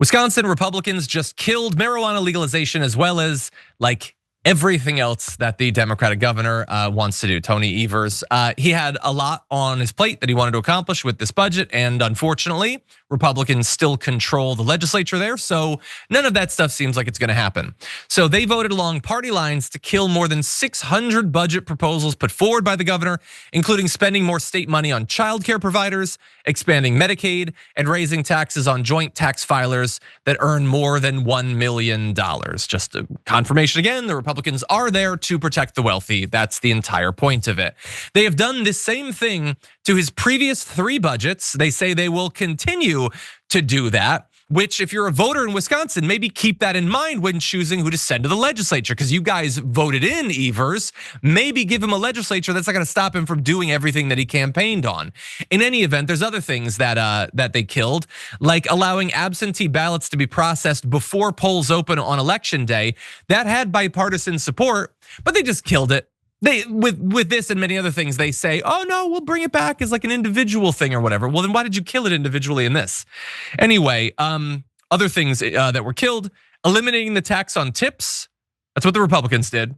Wisconsin Republicans just killed marijuana legalization as well as everything else that the Democratic governor wants to do, Tony Evers. He had a lot on his plate that he wanted to accomplish with this budget, and unfortunately, Republicans still control the legislature there, so none of that stuff seems like it's gonna happen. So they voted along party lines to kill more than 600 budget proposals put forward by the governor, including spending more state money on childcare providers, expanding Medicaid, and raising taxes on joint tax filers that earn more than $1 million. Just a confirmation again, the Republicans are there to protect the wealthy. That's the entire point of it. They have done this same thing to his previous 3 budgets. They say they will continue to do that, which if you're a voter in Wisconsin, maybe keep that in mind when choosing who to send to the legislature, because you guys voted in Evers. Maybe give him a legislature that's not gonna stop him from doing everything that he campaigned on. In any event, there's other things that they killed, like allowing absentee ballots to be processed before polls open on election day. That had bipartisan support, but they just killed it. With this and many other things, they say, oh no, we'll bring it back as like an individual thing or whatever. Well, then why did you kill it individually in this? Anyway, other things that were killed, eliminating the tax on tips. That's what the Republicans did.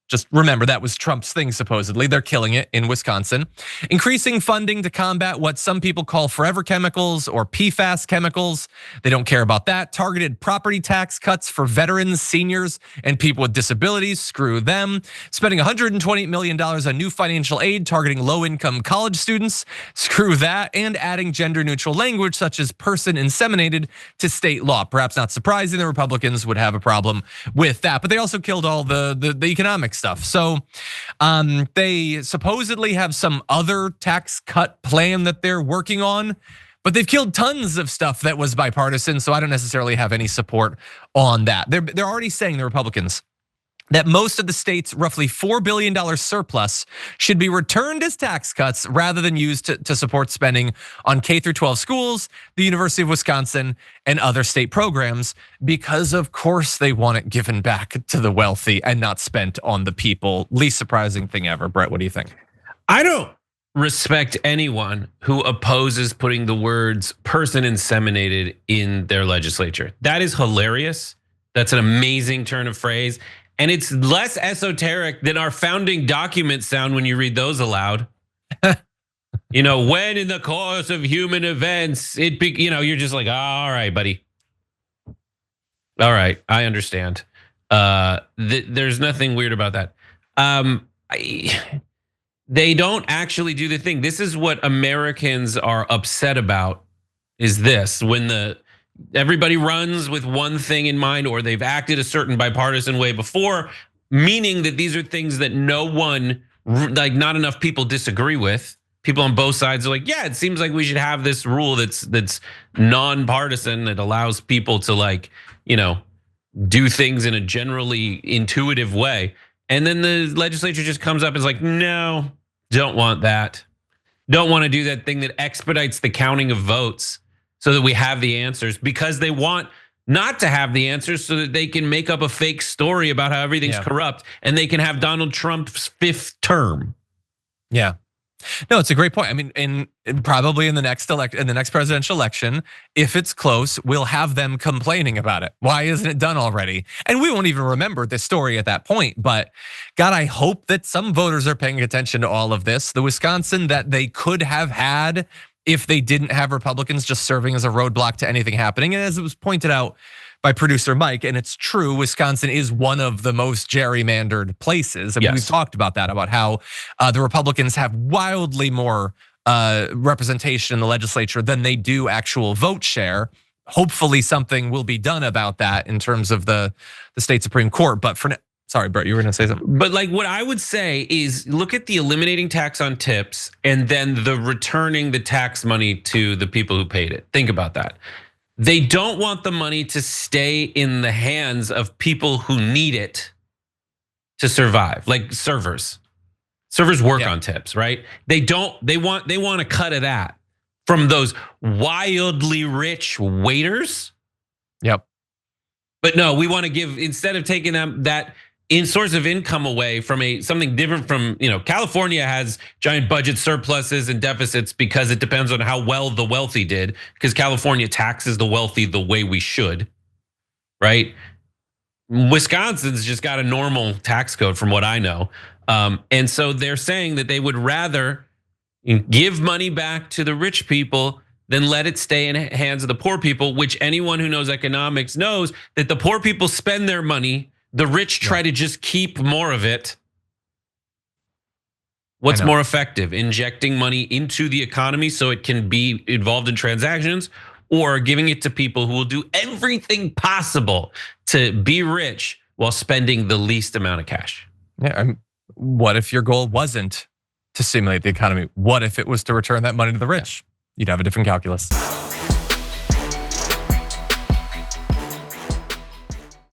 Just remember, that was Trump's thing, supposedly. They're killing it in Wisconsin. Increasing funding to combat what some people call forever chemicals or PFAS chemicals. They don't care about that. Targeted property tax cuts for veterans, seniors, and people with disabilities. Screw them. Spending $128 million on new financial aid targeting low-income college students. Screw that. And adding gender-neutral language such as person inseminated to state law. Perhaps not surprising, the Republicans would have a problem with that. But they also killed all the economic stuff. So they supposedly have some other tax cut plan that they're working on, but they've killed tons of stuff that was bipartisan. So I don't necessarily have any support on that. They're already saying, the Republicans, that most of the state's roughly $4 billion surplus should be returned as tax cuts rather than used to support spending on K-12 schools, the University of Wisconsin, and other state programs, because of course they want it given back to the wealthy and not spent on the people. Least surprising thing ever. Brett, what do you think? I don't respect anyone who opposes putting the words person inseminated in their legislature. That is hilarious. That's an amazing turn of phrase. And it's less esoteric than our founding documents sound when you read those aloud. When in the course of human events, you're just like, oh, all right, buddy. All right, I understand. There's nothing weird about that. They don't actually do the thing. This is what Americans are upset about, is this, when everybody runs with one thing in mind, or they've acted a certain bipartisan way before, meaning that these are things that no one, like not enough people disagree with. People on both sides are like, yeah, it seems like we should have this rule that's nonpartisan, that allows people to do things in a generally intuitive way. And then the legislature just comes up and is like, no, don't want that. Don't want to do that thing that expedites the counting of votes so that we have the answers, because they want not to have the answers so that they can make up a fake story about how everything's corrupt and they can have Donald Trump's 5th term. Yeah. No, it's a great point. I mean, probably in the next presidential election, if it's close, we'll have them complaining about it. Why isn't it done already? And we won't even remember this story at that point. But God, I hope that some voters are paying attention to all of this. The Wisconsin that they could have had if they didn't have Republicans just serving as a roadblock to anything happening. And as it was pointed out by producer Mike, and it's true, Wisconsin is one of the most gerrymandered places. I mean, we've talked about that, about how the Republicans have wildly more representation in the legislature than they do actual vote share. Hopefully something will be done about that in terms of the state Supreme Court. But for now, sorry, Brett, you were gonna say something. But what I would say is look at the eliminating tax on tips and then the returning the tax money to the people who paid it. Think about that. They don't want the money to stay in the hands of people who need it to survive, like servers. Servers work on tips, right? They want to cut of that from those wildly rich waiters. Yep. But no, we want to give, instead of taking them that in source of income away from something different from, California has giant budget surpluses and deficits because it depends on how well the wealthy did, because California taxes the wealthy the way we should, right? Wisconsin's just got a normal tax code from what I know. And so they're saying that they would rather give money back to the rich people than let it stay in the hands of the poor people, which anyone who knows economics knows that the poor people spend their money. The rich try to just keep more of it. What's more effective, injecting money into the economy so it can be involved in transactions, or giving it to people who will do everything possible to be rich while spending the least amount of cash? Yeah, what if your goal wasn't to stimulate the economy? What if it was to return that money to the rich? You'd have a different calculus.